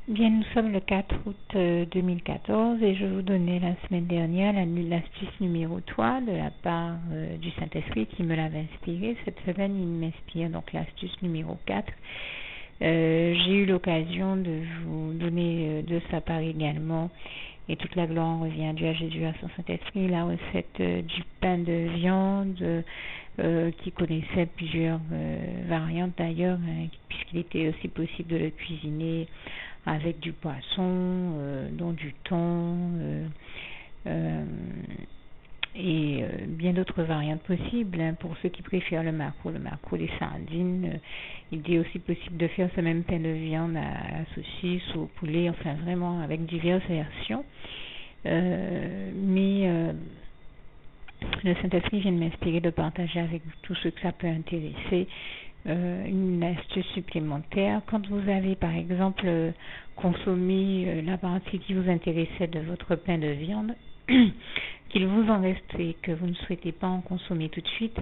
Bien, nous sommes le 4 août 2014 et je vous donnais la semaine dernière l'astuce numéro 3 de la part du Saint-Esprit qui me l'avait inspiré. Cette semaine, il m'inspire donc l'astuce numéro 4. J'ai eu l'occasion de vous donner de sa part également, et toute la gloire revient à Dieu, à Jésus, à son Saint-Esprit, la recette du pain de viande qui connaissait plusieurs variantes d'ailleurs, puisqu'il était aussi possible de le cuisiner avec du poisson, dont du thon et bien d'autres variantes possibles. Pour ceux qui préfèrent le maquereau, des sardines, il est aussi possible de faire ce même pain de viande à la saucisse ou au poulet, enfin vraiment avec diverses versions. Mais le Saint-Esprit vient de m'inspirer de partager avec tous ceux que ça peut intéresser une astuce supplémentaire. Quand vous avez par exemple consommé la partie qui vous intéressait de votre pain de viande, qu'il vous en reste et que vous ne souhaitez pas en consommer tout de suite,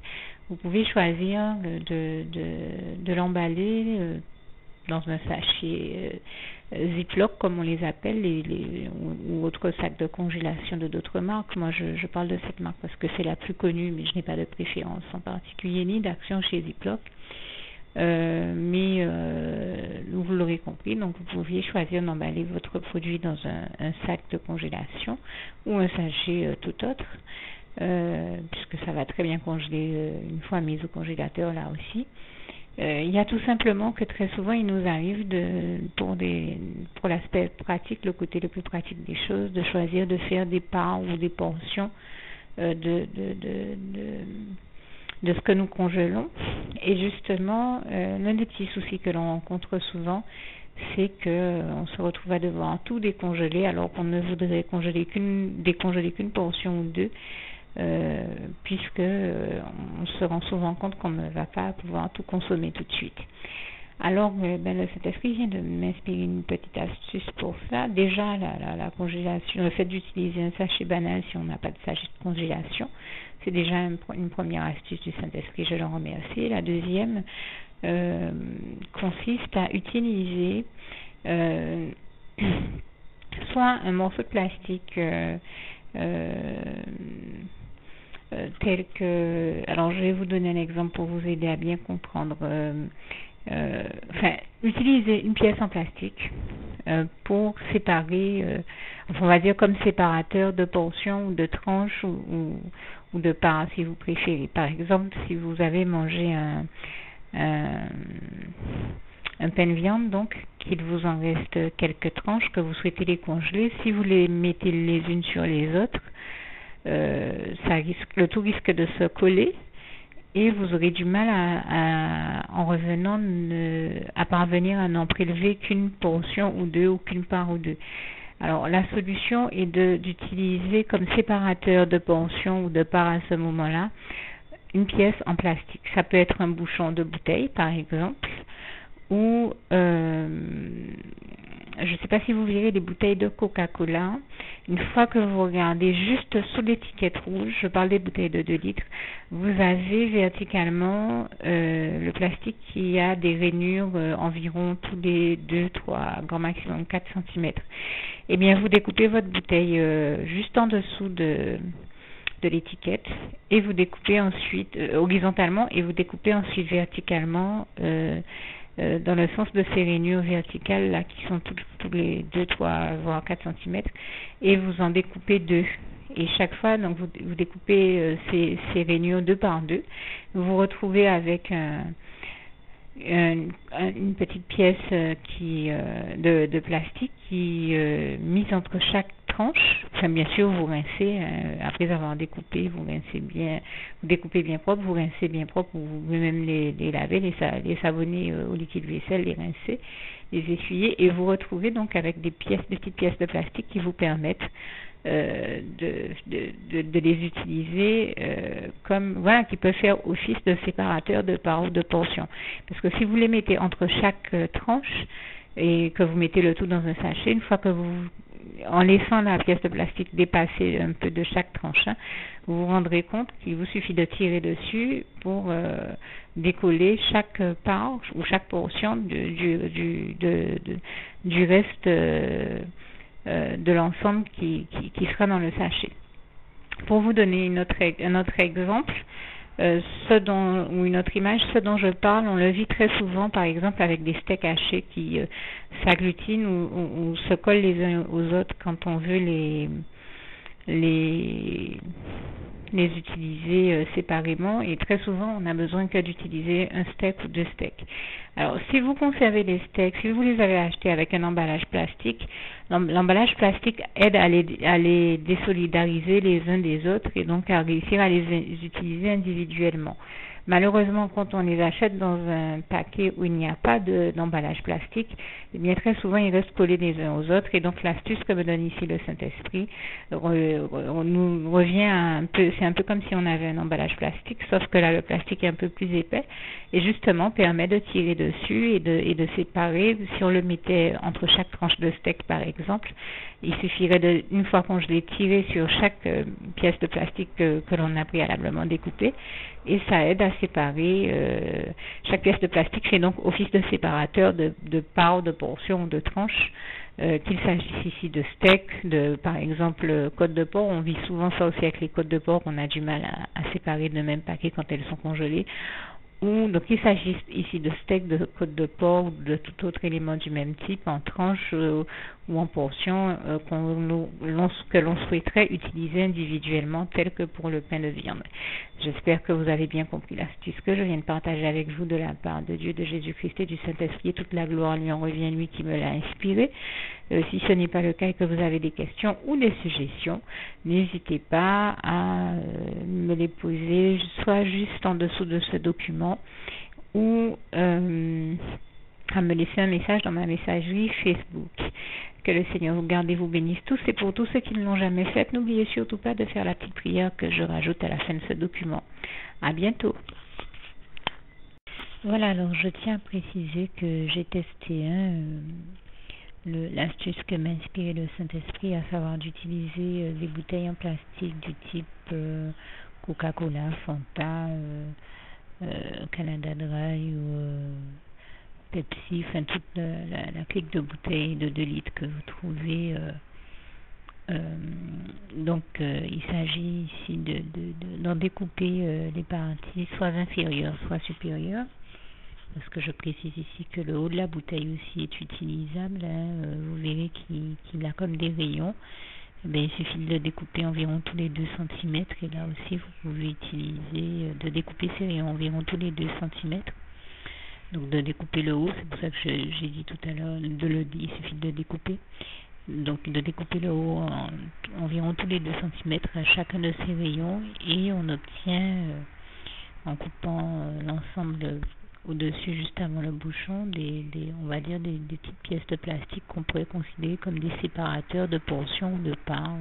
vous pouvez choisir de l'emballer dans un sachet Ziploc, comme on les appelle, ou autres sacs de congélation de d'autres marques. Moi, je parle de cette marque parce que c'est la plus connue, mais je n'ai pas de préférence en particulier ni d'action chez Ziploc. Mais vous l'aurez compris, donc vous pouviez choisir d'emballer votre produit dans un sac de congélation ou un sachet tout autre, puisque ça va très bien congeler une fois mis au congélateur là aussi. Il y a tout simplement que très souvent il nous arrive pour l'aspect pratique, le côté le plus pratique des choses, de choisir de faire des parts ou des portions de ce que nous congelons. Et justement, l'un des petits soucis que l'on rencontre souvent, c'est que on se retrouve à devoir tout décongeler alors qu'on ne voudrait décongeler qu'une portion ou deux, puisque on se rend souvent compte qu'on ne va pas pouvoir tout consommer tout de suite. Alors, le Saint-Esprit vient de m'inspirer une petite astuce pour ça. Déjà, la congélation, le fait d'utiliser un sachet banal si on n'a pas de sachet de congélation, c'est déjà une première astuce du Saint-Esprit, je le remercie. La deuxième consiste à utiliser soit un morceau de plastique tel que... Alors, je vais vous donner un exemple pour vous aider à bien comprendre. Utiliser une pièce en plastique pour séparer, on va dire comme séparateur de portions ou de tranches ou de parts si vous préférez. Par exemple, si vous avez mangé un pain de viande, donc qu'il vous en reste quelques tranches que vous souhaitez les congeler, si vous les mettez les unes sur les autres, le tout risque de se coller et vous aurez du mal en revenant à parvenir à n'en prélever qu'une portion ou deux ou qu'une part ou deux. Alors la solution est d'utiliser comme séparateur de portions ou de parts à ce moment-là une pièce en plastique. Ça peut être un bouchon de bouteille par exemple, ou je ne sais pas si vous verrez les bouteilles de Coca-Cola. Une fois que vous regardez juste sous l'étiquette rouge, je parle des bouteilles de 2 litres, vous avez verticalement le plastique qui a des rainures environ tous les 2, 3, grand maximum 4 cm. Eh bien, vous découpez votre bouteille juste en dessous de l'étiquette et vous découpez ensuite horizontalement et vous découpez ensuite verticalement dans le sens de ces rainures verticales là qui sont tous les 2, 3 voire 4 cm et vous en découpez 2 et chaque fois donc vous découpez ces rainures 2 par 2, vous vous retrouvez avec une petite pièce de plastique qui mise entre chaque tranche. Enfin, bien sûr, vous rincez après avoir découpé, vous découpez bien propre, vous rincez bien propre, vous pouvez même les laver, les savonner au liquide vaisselle, les rincer, les essuyer et vous retrouvez donc avec des petites pièces de plastique qui vous permettent de les utiliser qui peuvent faire office de séparateur de parts ou de portions. Parce que si vous les mettez entre chaque tranche et que vous mettez le tout dans un sachet, une fois que vous en laissant la pièce de plastique dépasser un peu de chaque tranche, hein, vous vous rendrez compte qu'il vous suffit de tirer dessus pour décoller chaque part ou chaque portion du reste de l'ensemble qui sera dans le sachet. Pour vous donner un autre exemple, ou une autre image, ce dont je parle, on le vit très souvent, par exemple, avec des steaks hachés qui s'agglutinent ou se collent les uns aux autres quand on veut les utiliser séparément, et très souvent on n'a besoin que d'utiliser un steak ou deux steaks. Alors si vous conservez les steaks, si vous les avez achetés avec un emballage plastique, l'emballage plastique aide à les désolidariser les uns des autres et donc à réussir à les utiliser individuellement. Malheureusement, quand on les achète dans un paquet où il n'y a pas d'emballage plastique, eh bien très souvent ils restent collés les uns aux autres, et donc l'astuce que me donne ici le Saint-Esprit nous revient c'est un peu comme si on avait un emballage plastique, sauf que là le plastique est un peu plus épais et justement permet de tirer dessus et de séparer. Si on le mettait entre chaque tranche de steak par exemple, il suffirait une fois qu'on l'ait tiré sur chaque pièce de plastique que l'on a préalablement découpée, et ça aide à séparer chaque pièce de plastique. C'est donc office de séparateur de parts, de portions, de tranches, qu'il s'agisse ici de steak, par exemple côtes de porc. On vit souvent ça aussi avec les côtes de porc, on a du mal à séparer de même paquet quand elles sont congelées. Donc il s'agit ici de steak, de côte de porc ou de tout autre élément du même type, en tranches ou en portions que l'on souhaiterait utiliser individuellement, tel que pour le pain de viande. J'espère que vous avez bien compris l'astuce que je viens de partager avec vous de la part de Dieu, de Jésus-Christ et du Saint-Esprit. Toute la gloire lui en revient, lui qui me l'a inspiré. Si ce n'est pas le cas et que vous avez des questions ou des suggestions, n'hésitez pas à me les poser, soit juste en dessous de ce document ou à me laisser un message dans ma messagerie Facebook. Que le Seigneur vous garde et vous bénisse tous. Et pour tous ceux qui ne l'ont jamais fait, n'oubliez surtout pas de faire la petite prière que je rajoute à la fin de ce document. À bientôt. Voilà, alors je tiens à préciser que j'ai testé l'astuce que m'a inspiré le Saint-Esprit, à savoir d'utiliser des bouteilles en plastique du type Coca-Cola, Fanta, Canada Dry ou Pepsi, enfin toute la clique de bouteilles de 2 litres que vous trouvez. Il s'agit ici d'en découper les parties, soit inférieures, soit supérieures, parce que je précise ici que le haut de la bouteille aussi est utilisable, vous verrez qu'il a comme des rayons. Il suffit de le découper environ tous les 2 cm, et là aussi vous pouvez utiliser de découper ces rayons environ tous les 2 cm. Donc de découper le haut, c'est pour ça que j'ai dit tout à l'heure, il suffit de découper. Donc de découper le haut environ tous les 2 cm à chacun de ces rayons, et on obtient, en coupant l'ensemble au-dessus juste avant le bouchon, on va dire des petites pièces de plastique qu'on pourrait considérer comme des séparateurs de portions ou de parts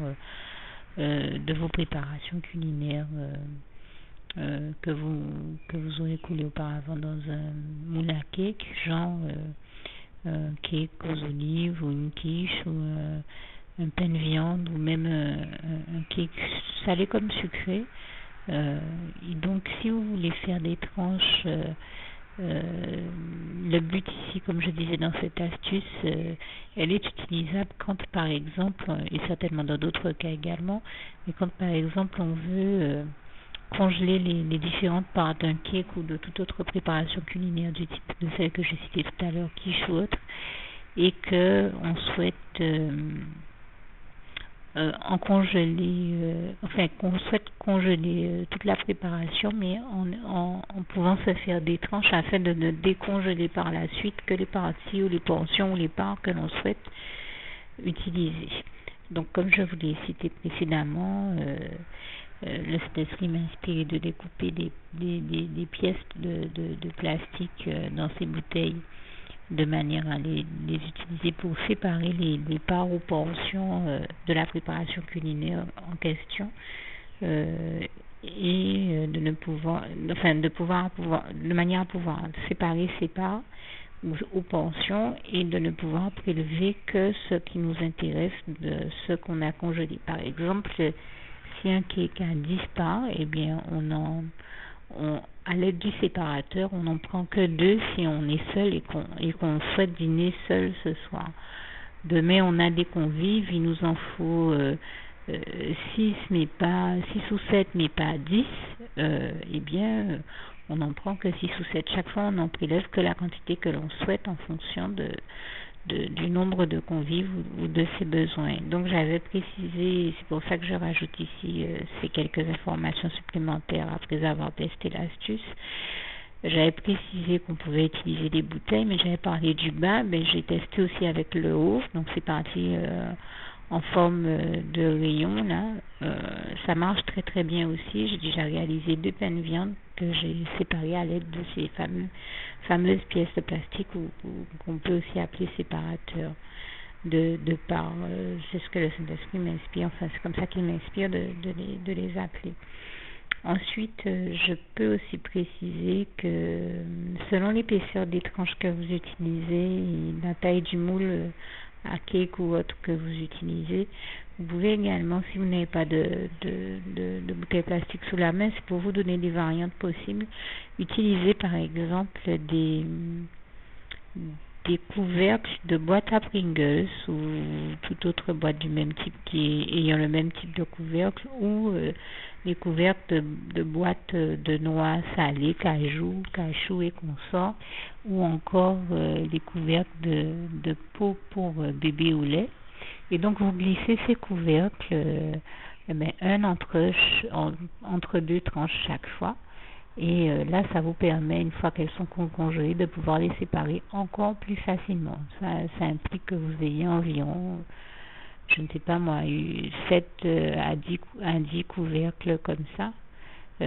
de vos préparations culinaires que vous aurez coulé auparavant dans un moule à cake, genre cake aux olives ou une quiche ou un pain de viande ou même un cake salé comme sucré. Et donc si vous voulez faire des tranches, le but ici, comme je disais dans cette astuce, elle est utilisable quand par exemple, et certainement dans d'autres cas également, mais quand par exemple on veut congeler les différentes parts d'un cake ou de toute autre préparation culinaire du type de celle que j'ai citée tout à l'heure, quiche ou autre, et que on souhaite qu'on souhaite congeler toute la préparation, mais en pouvant se faire des tranches afin de ne décongeler par la suite que les parties ou les portions ou les parts que l'on souhaite utiliser. Donc comme je vous l'ai cité précédemment, le Saint-Esprit m'a inspiré de découper des pièces de plastique dans ces bouteilles, de manière à les utiliser pour séparer les parts ou portions de la préparation culinaire en question, et de manière à pouvoir séparer ces parts ou pensions et de ne pouvoir prélever que ce qui nous intéresse de ce qu'on a congelé. Par exemple, si un cake a 10 parts, eh bien, à l'aide du séparateur, on n'en prend que 2 si on est seul et qu'on souhaite dîner seul ce soir. Demain, on a des convives, il nous en faut 6 ou 7, mais pas 10. Eh bien, on n'en prend que 6 ou 7. Chaque fois, on n'en prélève que la quantité que l'on souhaite en fonction du nombre de convives ou de ses besoins. Donc, j'avais précisé, c'est pour ça que je rajoute ici ces quelques informations supplémentaires après avoir testé l'astuce. J'avais précisé qu'on pouvait utiliser des bouteilles, mais j'avais parlé du bas, mais j'ai testé aussi avec le haut, donc c'est parti en forme de rayon là. Ça marche très très bien aussi. J'ai déjà réalisé 2 pains de viande que j'ai séparés à l'aide de ces fameuses pièces de plastique qu'on peut aussi appeler séparateurs de parts. C'est ce que le Saint-Esprit m'inspire, enfin c'est comme ça qu'il m'inspire de les appeler. Ensuite, je peux aussi préciser que selon l'épaisseur des tranches que vous utilisez et la taille du moule à cake ou autre que vous utilisez, vous pouvez également, si vous n'avez pas de bouteille plastique sous la main, c'est pour vous donner des variantes possibles, utiliser par exemple des couvercles de boîte à Pringles ou toute autre boîte du même type ayant le même type de couvercle, ou les couvercles de boîtes de noix salées, cachou et consorts, ou encore les couvercles de pots pour bébé au lait. Et donc vous glissez ces couvercles un entre 2 tranches chaque fois. Et là, ça vous permet, une fois qu'elles sont congelées, de pouvoir les séparer encore plus facilement. Ça implique que vous ayez environ, je ne sais pas moi, 7 à 10 couvercles comme ça.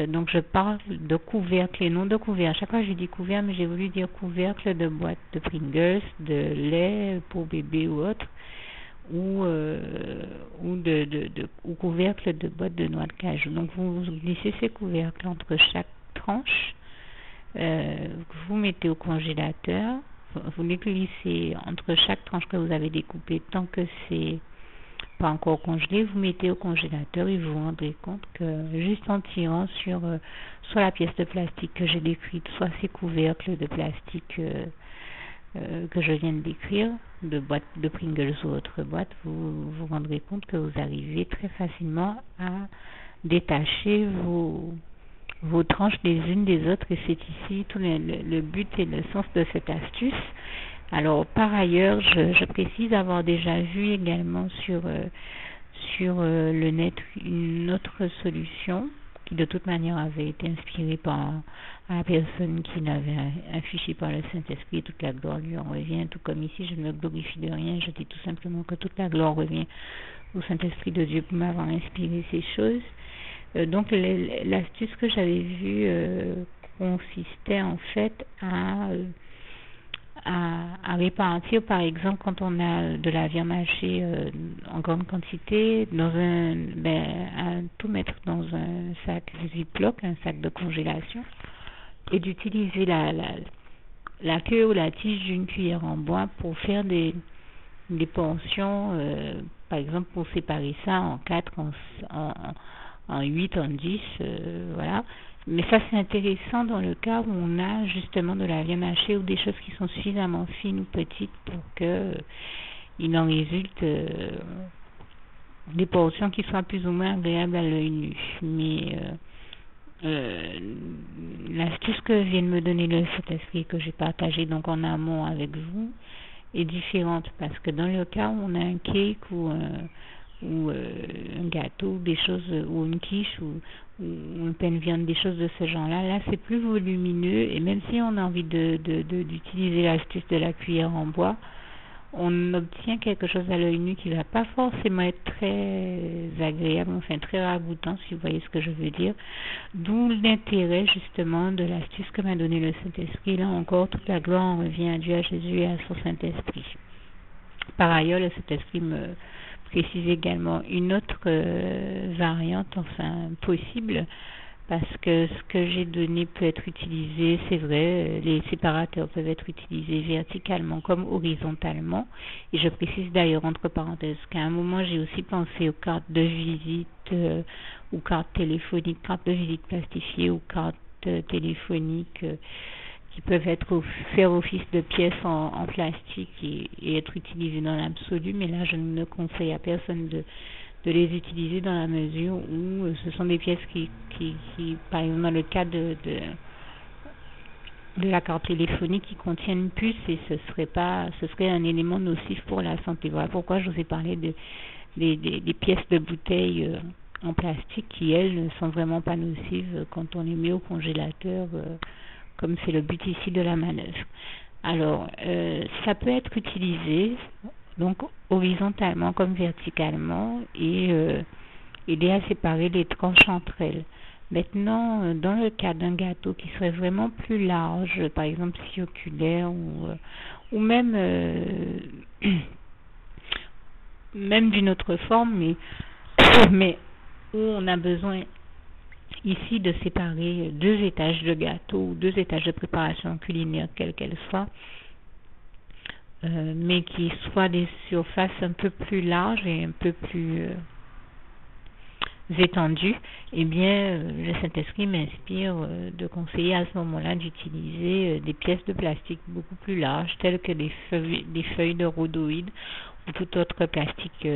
Donc je parle de couvercles et non de couverts. À chaque fois, je dis couverts, mais j'ai voulu dire couvercle de boîte de Pringles, de lait pour bébé ou autre, ou couvercle de boîte de noix de cajou. Donc vous glissez ces couvercles entre chaque tranche, vous mettez au congélateur, vous les glissez entre chaque tranche que vous avez découpée tant que c'est pas encore congelé, vous mettez au congélateur et vous vous rendrez compte que juste en tirant sur soit la pièce de plastique que j'ai décrite, soit ces couvercles de plastique que je viens de décrire, de boîte de Pringles ou autre boîte, vous vous rendrez compte que vous arrivez très facilement à détacher vos tranches les unes des autres, et c'est ici tout le but et le sens de cette astuce. Alors par ailleurs, je précise avoir déjà vu également sur le net une autre solution qui de toute manière avait été inspirée par la personne qui l'avait affichée par le Saint-Esprit. Toute la gloire lui en revient, tout comme ici je ne me glorifie de rien, je dis tout simplement que toute la gloire revient au Saint-Esprit de Dieu pour m'avoir inspiré ces choses. Donc l'astuce que j'avais vue consistait en fait à répartir, par exemple, quand on a de la viande hachée en grande quantité, à tout mettre dans un sac Ziploc, un sac de congélation, et d'utiliser la queue ou la tige d'une cuillère en bois pour faire des portions, par exemple pour séparer ça en 4, en 8, en 10, voilà. Mais ça, c'est intéressant dans le cas où on a justement de la viande hachée ou des choses qui sont suffisamment fines ou petites pour que il en résulte des portions qui soient plus ou moins agréables à l'œil nu. Mais l'astuce que vient de me donner le Saint-Esprit, que j'ai partagé donc en amont avec vous, est différente, parce que dans le cas où on a un cake ou un gâteau, des choses, ou une quiche ou un pain de viande, des choses de ce genre-là, là c'est plus volumineux, et même si on a envie d'utiliser l'astuce de la cuillère en bois, on obtient quelque chose à l'œil nu qui va pas forcément être très agréable, enfin très ragoûtant, si vous voyez ce que je veux dire. D'où l'intérêt justement de l'astuce que m'a donné le Saint-Esprit. Là encore, toute la gloire en revient à Dieu, à Jésus et à son Saint-Esprit. Par ailleurs, le Saint-Esprit me précise également une autre variante, enfin possible, parce que ce que j'ai donné peut être utilisé, c'est vrai, les séparateurs peuvent être utilisés verticalement comme horizontalement. Et je précise d'ailleurs entre parenthèses qu'à un moment j'ai aussi pensé aux cartes de visite ou cartes téléphoniques, cartes de visite plastifiées ou cartes téléphoniques qui peuvent faire office de pièces en plastique et être utilisées dans l'absolu, mais là je ne conseille à personne de les utiliser dans la mesure où ce sont des pièces qui par exemple dans le cas de la carte téléphonique qui contiennent une puce et ce serait un élément nocif pour la santé. Voilà pourquoi je vous ai parlé des pièces de bouteilles en plastique qui elles ne sont vraiment pas nocives quand on les met au congélateur comme c'est le but ici de la manœuvre. Alors ça peut être utilisé donc horizontalement comme verticalement et aider à séparer les tranches entre elles. Maintenant, dans le cas d'un gâteau qui serait vraiment plus large, par exemple circulaire ou même même d'une autre forme, mais où on a besoin ici de séparer deux étages de gâteau ou deux étages de préparation culinaire, quelle qu'elle soit, mais qui soient des surfaces un peu plus larges et un peu plus étendues, eh bien, le Saint-Esprit m'inspire de conseiller à ce moment-là d'utiliser des pièces de plastique beaucoup plus larges, telles que des feuilles de rhodoïde ou tout autre plastique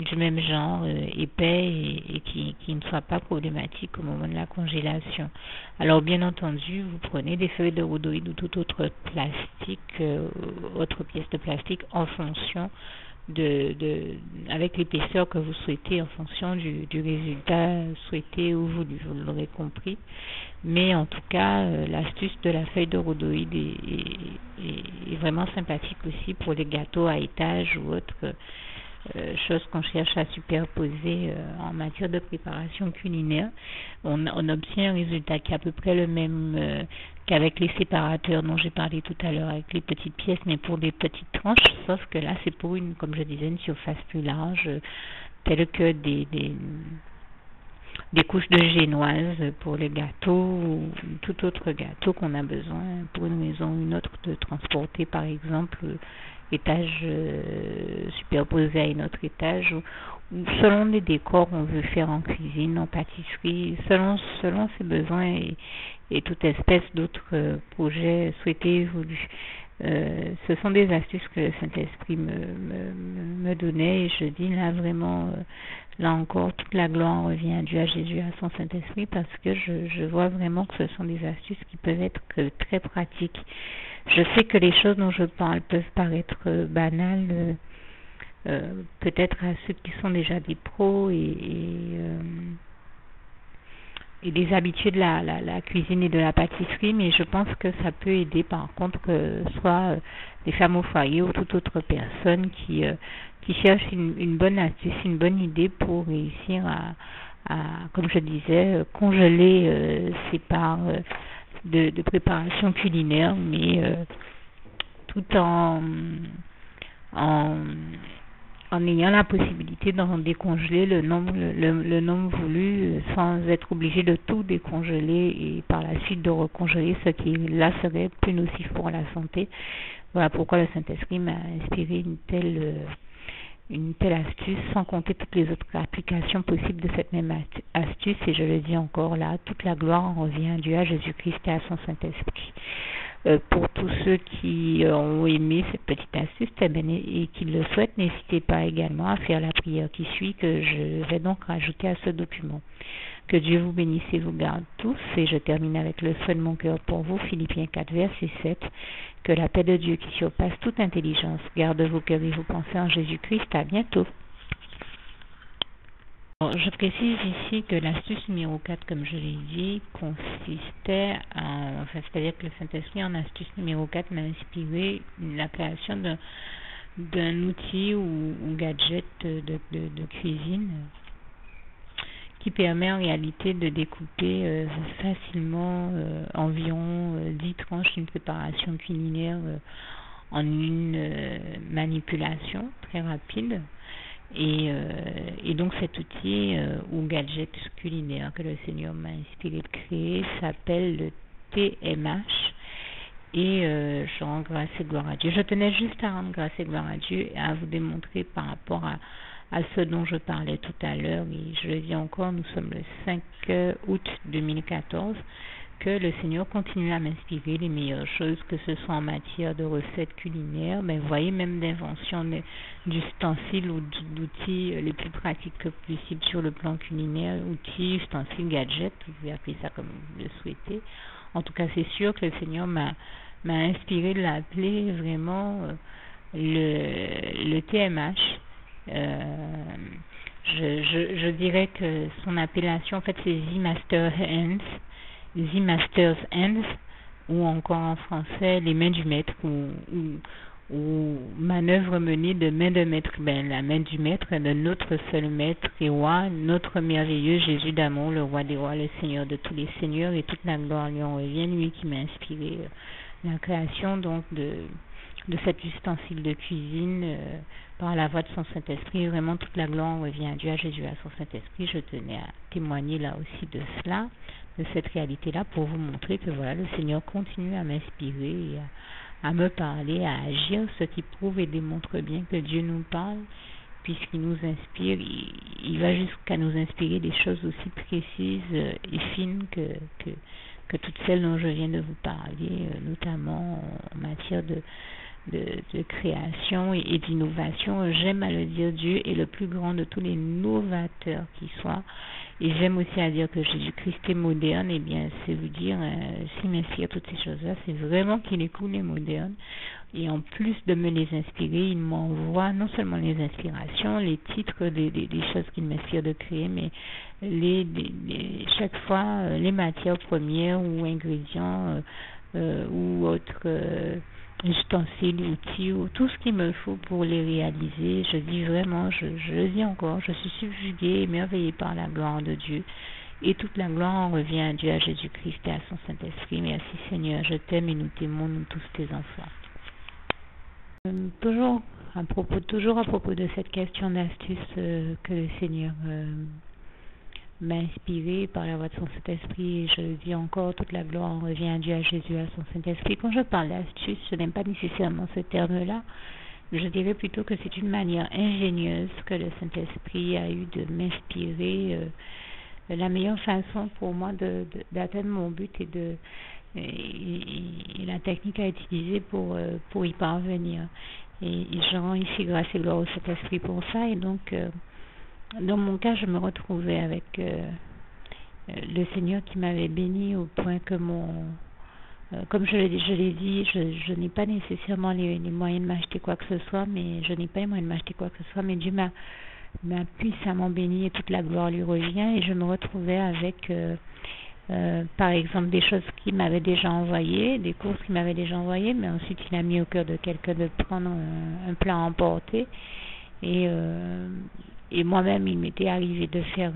du même genre, épais et qui ne soit pas problématique au moment de la congélation. Alors bien entendu, vous prenez des feuilles de rhodoïde ou tout autre plastique, autre pièce de plastique en fonction avec l'épaisseur que vous souhaitez en fonction du résultat souhaité ou voulu, vous l'aurez compris. Mais en tout cas, l'astuce de la feuille de rhodoïde est vraiment sympathique aussi pour les gâteaux à étage ou autres choses qu'on cherche à superposer en matière de préparation culinaire. On obtient un résultat qui est à peu près le même qu'avec les séparateurs dont j'ai parlé tout à l'heure, avec les petites pièces, mais pour des petites tranches, sauf que là c'est pour comme je disais, une surface plus large, telle que des couches de génoise pour les gâteaux ou tout autre gâteau qu'on a besoin pour une raison ou une autre de transporter, par exemple étage superposé à un autre étage ou selon les décors qu'on veut faire en cuisine, en pâtisserie, selon ses besoins et toute espèce d'autres projets souhaités évoluent. Ce sont des astuces que le Saint-Esprit me donnait et je dis là vraiment, là encore, toute la gloire revient à Dieu, à Jésus, à son Saint-Esprit parce que je vois vraiment que ce sont des astuces qui peuvent être très pratiques. Je sais que les choses dont je parle peuvent paraître banales, peut-être à ceux qui sont déjà des pros et des habitués de la cuisine et de la pâtisserie, mais je pense que ça peut aider par contre que soit des femmes au foyer ou toute autre personne qui cherche une bonne astuce, une bonne idée pour réussir à comme je disais, congeler ces parts de préparation culinaire, mais tout en ayant la possibilité d'en décongeler le nombre voulu sans être obligé de tout décongeler et par la suite de recongeler ce qui là serait plus nocif pour la santé. Voilà pourquoi le Saint-Esprit m'a inspiré une telle astuce, sans compter toutes les autres applications possibles de cette même astuce. Et je le dis encore là, toute la gloire en revient à Dieu, à Jésus-Christ et à son Saint-Esprit. Pour tous ceux qui ont aimé cette petite astuce et qui le souhaitent, n'hésitez pas également à faire la prière qui suit, que je vais donc rajouter à ce document. Que Dieu vous bénisse et vous garde tous. Et je termine avec le souhait de mon cœur pour vous, Philippiens 4, verset 7. Que la paix de Dieu qui surpasse toute intelligence garde vos cœurs et vos pensées en Jésus-Christ. À bientôt. Je précise ici que l'astuce numéro 4, comme je l'ai dit, consistait c'est-à-dire que le Saint-Esprit en astuce numéro 4 m'a inspiré la création d'un outil ou gadget de cuisine qui permet en réalité de découper facilement environ 10 tranches d'une préparation culinaire en une manipulation très rapide Et donc cet outil ou gadget culinaire que le Seigneur m'a inspiré de créer s'appelle le TMH. Et je rends grâce et gloire à Dieu. Je tenais juste à rendre grâce et gloire à Dieu et à vous démontrer par rapport à ce dont je parlais tout à l'heure. Et je le dis encore, nous sommes le 5 août 2014, que le Seigneur continue à m'inspirer les meilleures choses, que ce soit en matière de recettes culinaires, mais vous voyez, même d'invention d'ustensiles ou d'outils les plus pratiques que possible sur le plan culinaire, outils, ustensiles, gadgets, vous pouvez appeler ça comme vous le souhaitez. En tout cas, c'est sûr que le Seigneur m'a inspiré de l'appeler vraiment le TMH. Je dirais que son appellation, en fait, c'est The Master's Hands, ou encore en français, les mains du maître, ou manœuvre menée de main de maître. Ben, la main du maître est de notre seul maître et roi, notre merveilleux Jésus d'amour, le roi des rois, le Seigneur de tous les seigneurs, et toute la gloire lui en revient, lui qui m'a inspiré la création donc de cet ustensile de cuisine par la voix de son Saint-Esprit. Vraiment, toute la gloire revient à Dieu, à Jésus, à son Saint-Esprit. Je tenais à témoigner là aussi de cela, de cette réalité-là, pour vous montrer que voilà, le Seigneur continue à m'inspirer et à me parler, à agir, ce qui prouve et démontre bien que Dieu nous parle, puisqu'il nous inspire. Il va jusqu'à nous inspirer des choses aussi précises et fines que toutes celles dont je viens de vous parler, notamment en matière de création et d'innovation. J'aime à le dire, Dieu est le plus grand de tous les novateurs qui soient. Et j'aime aussi à dire que Jésus-Christ est moderne. Et bien, c'est vous dire, s'il m'inspire toutes ces choses-là, c'est vraiment qu'il est cool et moderne. Et en plus de me les inspirer, il m'envoie non seulement les inspirations, les titres des choses qu'il m'inspire de créer, mais chaque fois les matières premières ou ingrédients ou autres ustensiles, outils, ou tout ce qu'il me faut pour les réaliser. Je dis vraiment, je le dis encore, je suis subjuguée, émerveillée par la gloire de Dieu. Et toute la gloire en revient à Dieu, à Jésus-Christ et à son Saint-Esprit. Merci Seigneur, je t'aime et nous t'aimons, nous tous tes enfants. Toujours à propos de cette question d'astuce que le Seigneur m'a inspiré par la voix de son Saint-Esprit, et je le dis encore, toute la gloire en revient à Dieu, à Jésus, à son Saint-Esprit. Quand je parle d'astuce, je n'aime pas nécessairement ce terme-là. Je dirais plutôt que c'est une manière ingénieuse que le Saint-Esprit a eu de m'inspirer la meilleure façon pour moi d'atteindre mon but et la technique à utiliser pour y parvenir. Et je rends ici grâce et gloire au Saint-Esprit pour ça. Et donc, dans mon cas, je me retrouvais avec le Seigneur qui m'avait béni au point que comme je l'ai dit, je n'ai pas nécessairement les moyens de m'acheter quoi que ce soit, mais Dieu m'a puissamment béni et toute la gloire lui revient. Et je me retrouvais avec par exemple des choses qu'il m'avait déjà envoyées, des courses qu'il m'avait déjà envoyées, mais ensuite il a mis au cœur de quelqu'un de prendre un plat à emporter. Et moi-même, il m'était arrivé de faire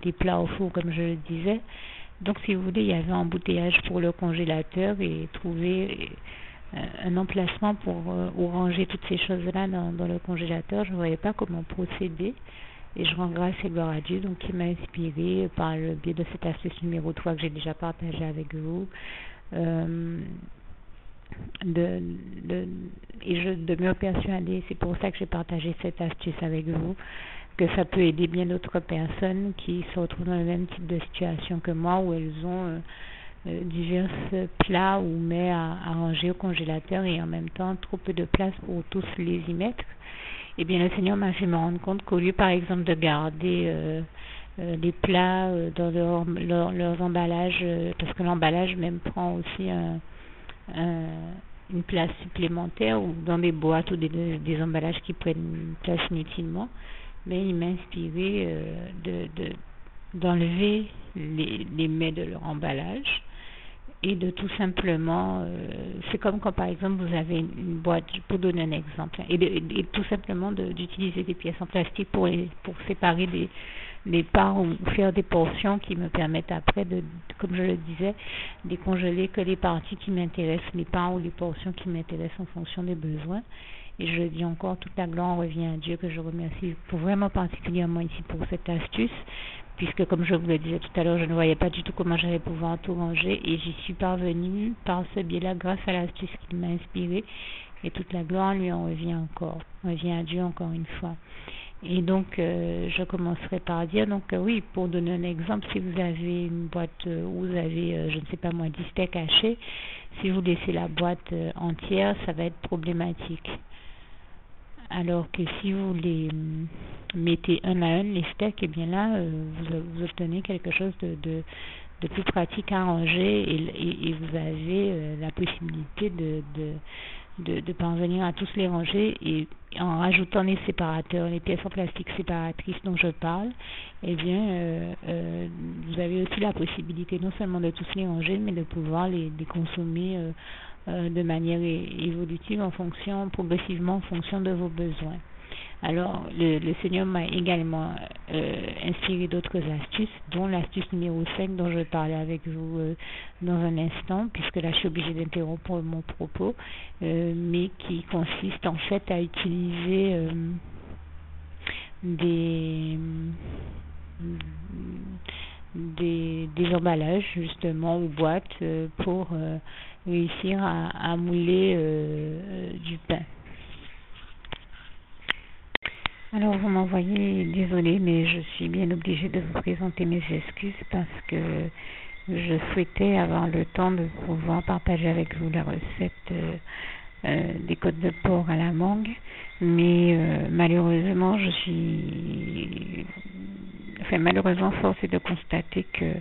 des plats au four, comme je le disais. Donc, si vous voulez, il y avait un embouteillage pour le congélateur et trouver un emplacement pour ranger toutes ces choses-là dans le congélateur. Je ne voyais pas comment procéder. Et je rends grâce et gloire à Dieu, donc il m'a inspiré par le biais de cette astuce numéro 3 que j'ai déjà partagée avec vous. Et je demeure persuadée, c'est pour ça que j'ai partagé cette astuce avec vous, que ça peut aider bien d'autres personnes qui se retrouvent dans le même type de situation que moi, où elles ont divers plats ou mets à ranger au congélateur et en même temps trop peu de place pour tous les y mettre. Eh bien, le Seigneur m'a fait me rendre compte qu'au lieu, par exemple, de garder les plats dans leurs emballages, parce que l'emballage même prend aussi une place supplémentaire, ou dans des boîtes ou des emballages qui prennent une place inutilement, mais il m'a inspiré d'enlever les mets de leur emballage et de tout simplement, c'est comme quand par exemple vous avez une boîte, pour donner un exemple, et tout simplement d'utiliser des pièces en plastique pour séparer des parts ou faire des portions qui me permettent après comme je le disais, décongeler que les parties qui m'intéressent, les parts ou les portions qui m'intéressent en fonction des besoins. Et je dis encore, toute la gloire revient à Dieu, que je remercie vraiment particulièrement ici pour cette astuce, puisque comme je vous le disais tout à l'heure, je ne voyais pas du tout comment j'allais pouvoir tout ranger, et j'y suis parvenue par ce biais-là grâce à l'astuce qu'il m'a inspirée, et toute la gloire lui en revient encore, revient à Dieu encore une fois. Et donc, je commencerai par dire, donc oui, pour donner un exemple, si vous avez une boîte où vous avez, je ne sais pas moi, 10 steaks hachés, si vous laissez la boîte entière, ça va être problématique. Alors que si vous les mettez un à un, les steaks, et bien là, vous obtenez quelque chose de plus pratique à ranger, et vous avez la possibilité de parvenir à tous les ranger, et en rajoutant les séparateurs, les pièces en plastique séparatrices dont je parle, eh bien vous avez aussi la possibilité non seulement de tous les ranger, mais de pouvoir les consommer de manière évolutive progressivement en fonction de vos besoins. Alors, le Seigneur m'a également inspiré d'autres astuces, dont l'astuce numéro 5 dont je vais parler avec vous dans un instant, puisque là je suis obligée d'interrompre mon propos, mais qui consiste en fait à utiliser des emballages justement ou boîtes pour réussir à mouler du pain. Alors vous m'envoyez, désolé, mais je suis bien obligée de vous présenter mes excuses parce que je souhaitais avoir le temps de pouvoir partager avec vous la recette des côtes de porc à la mangue, mais malheureusement force est de constater que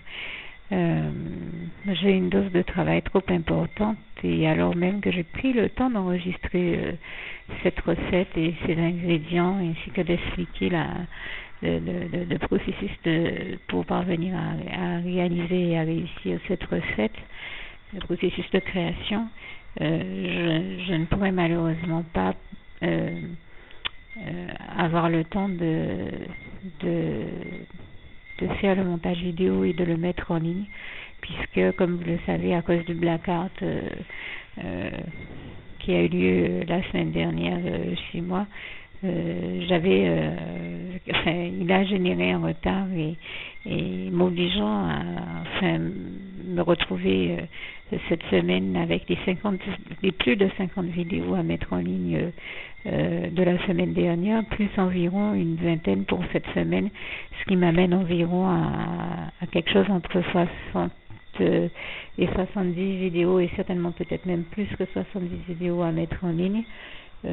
j'ai une dose de travail trop importante, et alors même que j'ai pris le temps d'enregistrer cette recette et ses ingrédients, ainsi que d'expliquer le processus pour parvenir à réaliser et à réussir cette recette, le processus de création, je ne pourrais malheureusement pas avoir le temps de faire le montage vidéo et de le mettre en ligne, puisque comme vous le savez, à cause du blackout qui a eu lieu la semaine dernière chez moi, il a généré un retard et m'obligeant à me retrouver cette semaine avec les plus de 50 vidéos à mettre en ligne de la semaine dernière, plus environ une vingtaine pour cette semaine, ce qui m'amène environ à quelque chose entre 60 et 70 vidéos, et certainement peut-être même plus que 70 vidéos à mettre en ligne. Je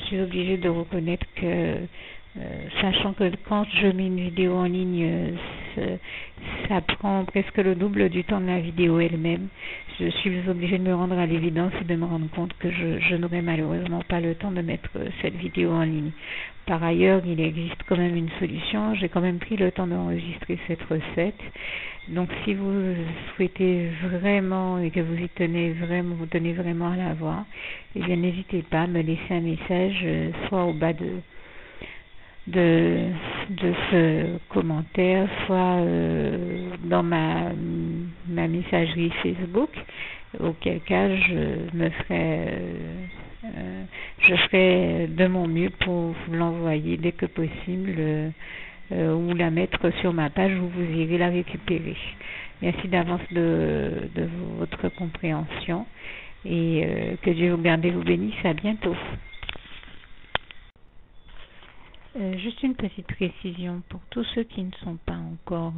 suis obligée de reconnaître que sachant que quand je mets une vidéo en ligne, ça prend presque le double du temps de la vidéo elle-même. Je suis obligée de me rendre à l'évidence et de me rendre compte que je n'aurai malheureusement pas le temps de mettre cette vidéo en ligne. Par ailleurs, il existe quand même une solution. J'ai quand même pris le temps d'enregistrer cette recette. Donc si vous souhaitez vraiment et que vous tenez vraiment à la voir, eh bien n'hésitez pas à me laisser un message, soit au bas de ce commentaire, soit dans ma messagerie Facebook, auquel cas je ferai de mon mieux pour vous l'envoyer dès que possible, ou la mettre sur ma page où vous irez la récupérer. Merci d'avance de votre compréhension, et que Dieu vous garde et vous bénisse. À bientôt. Juste une petite précision pour tous ceux qui n'ont pas encore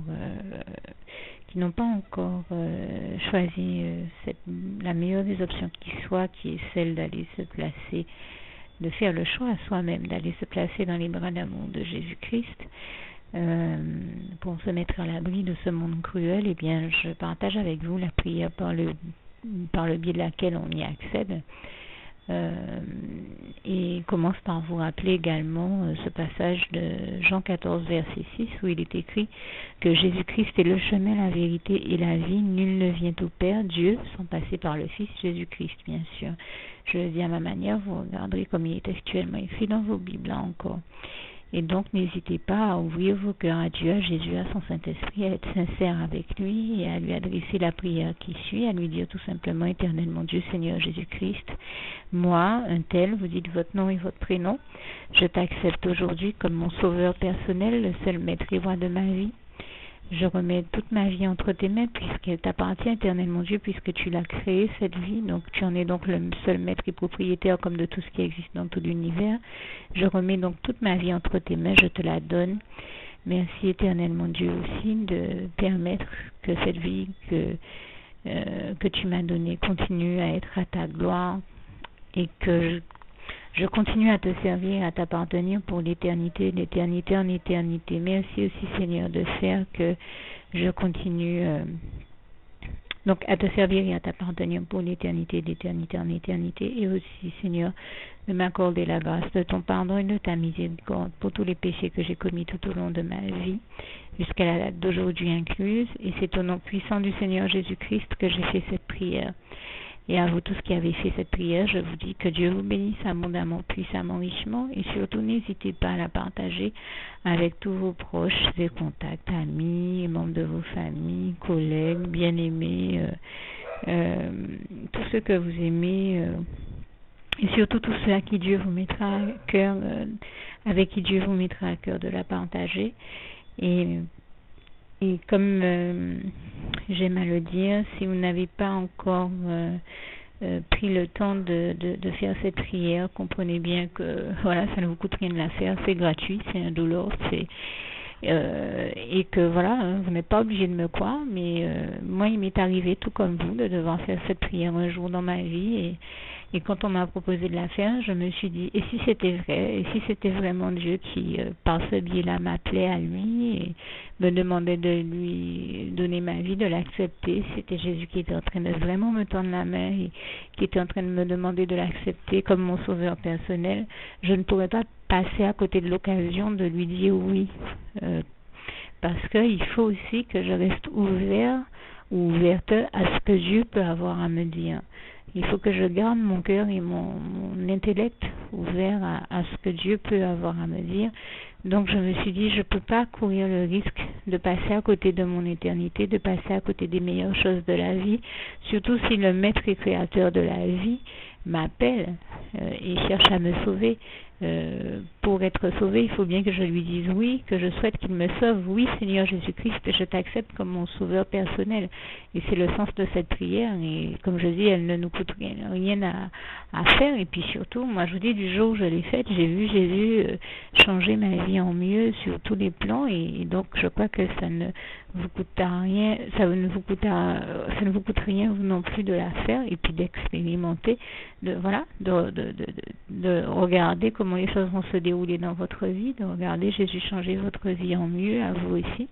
choisi la meilleure des options qui soit, qui est celle d'aller se placer, de faire le choix à soi-même d'aller se placer dans les bras d'amour de Jésus-Christ, pour se mettre à l'abri de ce monde cruel. Eh bien, je partage avec vous la prière par le biais de laquelle on y accède. Et commence par vous rappeler également ce passage de Jean 14 verset 6 où il est écrit que Jésus-Christ est le chemin, la vérité et la vie. Nul ne vient au Père, Dieu, sans passer par le Fils Jésus-Christ, bien sûr. Je le dis à ma manière, vous regarderez comme il est actuellement écrit dans vos Bibles là encore. Et donc, n'hésitez pas à ouvrir vos cœurs à Dieu, à Jésus, à son Saint-Esprit, à être sincère avec lui et à lui adresser la prière qui suit, à lui dire tout simplement, Éternel mon Dieu, Seigneur Jésus-Christ, moi, un tel, vous dites votre nom et votre prénom, je t'accepte aujourd'hui comme mon sauveur personnel, le seul maître et roi de ma vie. Je remets toute ma vie entre tes mains puisqu'elle t'appartient, Éternel mon Dieu, puisque tu l'as créée, cette vie. Donc tu en es donc le seul maître et propriétaire comme de tout ce qui existe dans tout l'univers. Je remets donc toute ma vie entre tes mains, je te la donne. Merci, Éternel mon Dieu, aussi de permettre que cette vie que tu m'as donnée continue à être à ta gloire et que je continue à te servir, à t'appartenir pour l'éternité, d'éternité en éternité. Merci aussi, Seigneur, de faire que je continue donc à te servir et à t'appartenir pour l'éternité, d'éternité en éternité. Et aussi, Seigneur, de m'accorder la grâce de ton pardon et de ta miséricorde pour tous les péchés que j'ai commis tout au long de ma vie, jusqu'à la date d'aujourd'hui incluse. Et c'est au nom puissant du Seigneur Jésus-Christ que j'ai fait cette prière. Et à vous tous qui avez fait cette prière, je vous dis que Dieu vous bénisse abondamment, puissamment, richement, et surtout n'hésitez pas à la partager avec tous vos proches et contacts, amis, membres de vos familles, collègues, bien-aimés, tous ceux que vous aimez, et surtout tous ceux à qui Dieu vous mettra à cœur, avec qui Dieu vous mettra à cœur de la partager. Et comme j'aime à le dire, si vous n'avez pas encore pris le temps de faire cette prière, comprenez bien que voilà, ça ne vous coûte rien de la faire, c'est gratuit, c'est indolore, et que voilà, vous n'êtes pas obligé de me croire, mais moi il m'est arrivé tout comme vous de devoir faire cette prière un jour dans ma vie, et quand on m'a proposé de la faire, je me suis dit, et si c'était vrai, et si c'était vraiment Dieu qui, par ce biais-là, m'appelait à lui et me demandait de lui donner ma vie, de l'accepter, c'était Jésus qui était en train de vraiment me tendre la main et qui était en train de me demander de l'accepter comme mon sauveur personnel, je ne pourrais pas passer à côté de l'occasion de lui dire oui, parce qu'il faut aussi que je reste ouvert ou ouverte à ce que Dieu peut avoir à me dire. Il faut que je garde mon cœur et mon intellect ouverts à ce que Dieu peut avoir à me dire. Donc je me suis dit, je ne peux pas courir le risque de passer à côté de mon éternité, de passer à côté des meilleures choses de la vie, surtout si le maître et créateur de la vie m'appelle et cherche à me sauver. Pour être sauvé, il faut bien que je lui dise oui, que je souhaite qu'il me sauve. Oui, Seigneur Jésus-Christ, je t'accepte comme mon sauveur personnel. Et c'est le sens de cette prière. Et comme je dis, elle ne nous coûte rien à faire. Et puis surtout, moi je vous dis, du jour où je l'ai faite, j'ai vu Jésus changer ma vie en mieux sur tous les plans. Et donc je crois que ça ne vous coûtera rien, ça ne vous coûte rien vous non plus de la faire et puis d'expérimenter, de regarder comment les choses vont se dérouler dans votre vie, de regarder Jésus changer votre vie en mieux, à vous aussi.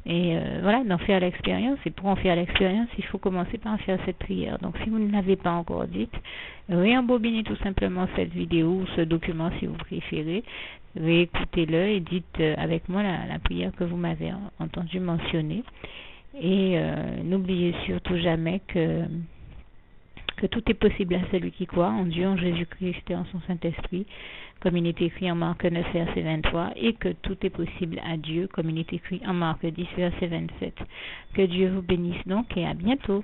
Et voilà, d'en faire l'expérience. Et pour en faire l'expérience, il faut commencer par faire cette prière. Donc si vous ne l'avez pas encore dite, réembobinez tout simplement cette vidéo ou ce document si vous préférez. Réécoutez-le et dites avec moi la prière que vous m'avez entendu mentionner. Et n'oubliez surtout jamais que tout est possible à celui qui croit en Dieu, en Jésus-Christ et en son Saint-Esprit, comme il est écrit en Marc 9, verset 23, et que tout est possible à Dieu, comme il est écrit en Marc 10, verset 27. Que Dieu vous bénisse donc et à bientôt.